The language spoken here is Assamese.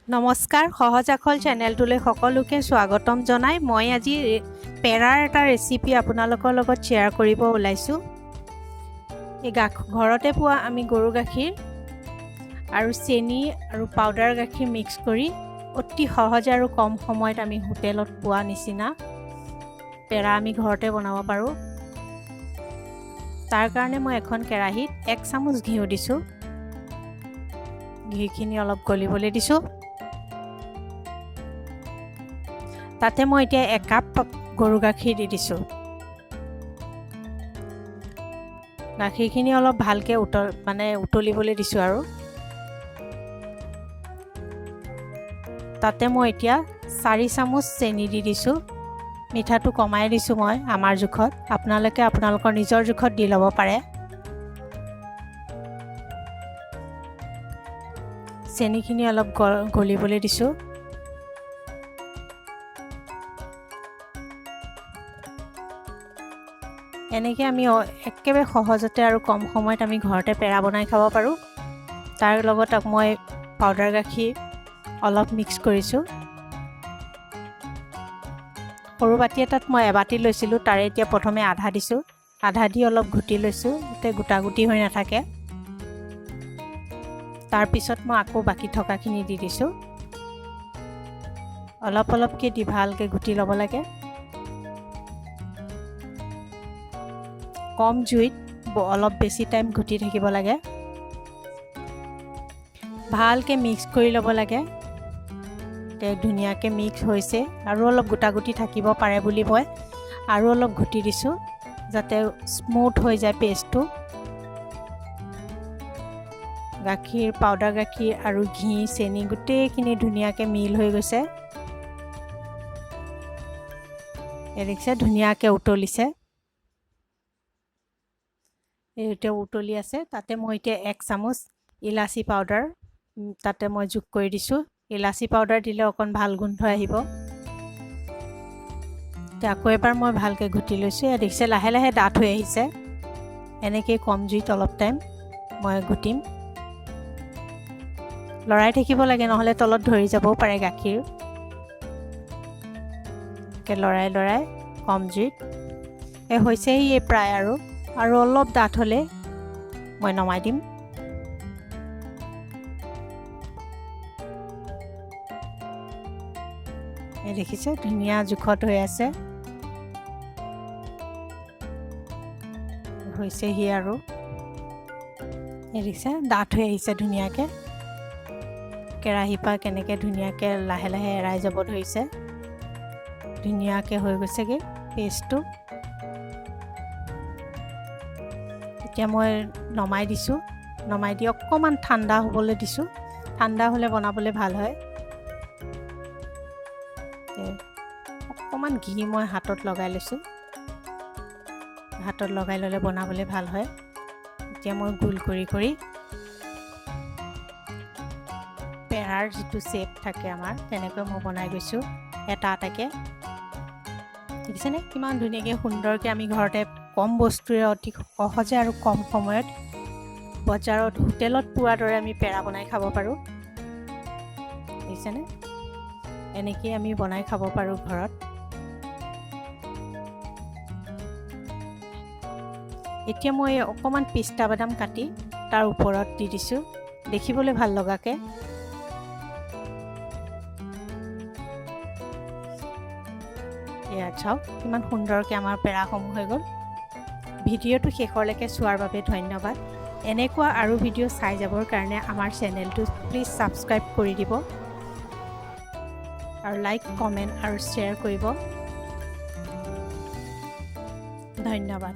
নমস্কাৰ সহজ আখল চেনেলটোলৈ সকলোকে স্বাগতম জনাই মই আজি পেৰাৰ এটা ৰেচিপি আপোনালোকৰ লগত শ্বেয়াৰ কৰিব ওলাইছোঁ। এই ঘৰতে পোৱা আমি গৰু গাখীৰ আৰু চেনি আৰু পাউডাৰ গাখীৰ মিক্স কৰি অতি সহজে আৰু কম সময়ত আমি হোটেলত পোৱা নিচিনা পেৰা আমি ঘৰতে বনাব পাৰোঁ। তাৰ কাৰণে মই এখন কেৰাহীত 1 চামুচ ঘিউ দিছোঁ। ঘিখিনি অলপ গলিবলৈ দিছোঁ। তাতে মই এতিয়া 1 কাপ গৰু গাখীৰ দি দিছোঁ। গাখীৰখিনি অলপ ভালকৈ উতলিবলৈ দিছোঁ আৰু তাতে মই এতিয়া 4 চামুচ চেনি দি দিছোঁ। মিঠাটো কমাই দিছোঁ মই আমাৰ জোখত, আপোনালোকে আপোনালোকৰ নিজৰ জোখত দি ল'ব পাৰে। চেনিখিনি অলপ গলিবলৈ দিছোঁ। এনেকৈ আমি একেবাৰে সহজতে আৰু কম সময়ত আমি ঘৰতে পেৰা বনাই খাব পাৰোঁ। তাৰ লগত মই পাউডাৰ গাখীৰ অলপ মিক্স কৰিছোঁ। সৰু বাটি এটাত মই এবাটি লৈছিলোঁ, তাৰে এতিয়া প্ৰথমে আধা দিছোঁ। আধা দি অলপ ঘুটি লৈছোঁ যাতে গোটা গুটি হৈ নাথাকে। তাৰপিছত মই আকৌ বাকী থকাখিনি দি দিছোঁ। অলপ অলপকৈ দি ভালকৈ ঘুটি ল'ব লাগে। কম জুইত অলপ বেছি টাইম ঘুটি থাকিব লাগে। ভালকৈ মিক্স কৰি ল'ব লাগে। ধুনীয়াকৈ মিক্স হৈছে আৰু অলপ গোটা গুটি থাকিব পাৰে বুলি মই আৰু অলপ ঘুটি দিছোঁ যাতে স্মুথ হৈ যায় পেষ্টটো। গাখীৰ, পাউডাৰ গাখীৰ আৰু ঘি, চেনি গোটেইখিনি ধুনীয়াকৈ মিল হৈ গৈছে। দেখিছে ধুনীয়াকৈ উতলিছে। এতিয়া উতলি আছে। তাতে মই এতিয়া 1 চামুচ ইলাচি পাউডাৰ তাতে মই যোগ কৰি দিছোঁ। ইলাচি পাউডাৰ দিলে অকণ ভাল গোন্ধ আহিব। এতিয়া আকৌ এবাৰ মই ভালকৈ ঘুটি লৈছোঁ। দেখিছে লাহে লাহে ডাঠ হৈ আহিছে। এনেকৈ কম জুইত অলপ টাইম মই ঘুটিম। লৰাই থাকিব লাগে, নহ'লে তলত ধৰি যাবও পাৰে গাখীৰ। লৰাই লৰাই কম জুইত হৈছেহি প্ৰায় আৰু অলপ ডাঠ হ'লে মই নমাই দিম। দেখিছে ধুনীয়া জোখত হৈ আছে। হৈছেহি আৰু দেখিছে ডাঠ হৈ আহিছে ধুনীয়াকৈ। কেৰাহীৰ পৰা কেনেকৈ ধুনীয়াকৈ লাহে লাহে এৰাই যাব ধৰিছে। ধুনীয়াকৈ হৈ গৈছেগৈ পেষ্টটো। এতিয়া মই নমাই দিছোঁ। নমাই দি অকণমান ঠাণ্ডা হ'বলৈ দিছোঁ। ঠাণ্ডা হ'লে বনাবলৈ ভাল হয়। অকণমান ঘি মই হাতত লগাই লৈছোঁ। হাতত লগাই ল'লে বনাবলৈ ভাল হয়। এতিয়া মই গোল কৰি কৰি পেৰাৰ যিটো শ্বেপ থাকে আমাৰ তেনেকৈ মই বনাই গৈছোঁ এটা এটাকৈ। দেখিছেনে কিমান ধুনীয়াকৈ সুন্দৰকৈ আমি ঘৰতে কম বস্তুৰে অতি সহজে আৰু কম সময়ত বজাৰত হোটেলত পোৱাৰ দৰে আমি পেৰা বনাই খাব পাৰোঁ। দেখিছেনে এনেকৈ আমি বনাই খাব পাৰোঁ ঘৰত। এতিয়া মই অকণমান পিস্তা বাদাম কাটি তাৰ ওপৰত দি দিছোঁ দেখিবলৈ ভাল লগাকৈ। এয়া চাওক কিমান সুন্দৰকৈ আমাৰ পেৰাসমূহ হৈ গ'ল। ভিডিঅ'টো শেষলৈকে চোৱাৰ বাবে ধন্যবাদ। এনেকুৱা আৰু ভিডিঅ' চাই যাবৰ কাৰণে আমাৰ চেনেলটো প্লিজ ছাবস্ক্ৰাইব কৰি দিব আৰু লাইক, কমেণ্ট আৰু শ্বেয়াৰ কৰিব। ধন্যবাদ।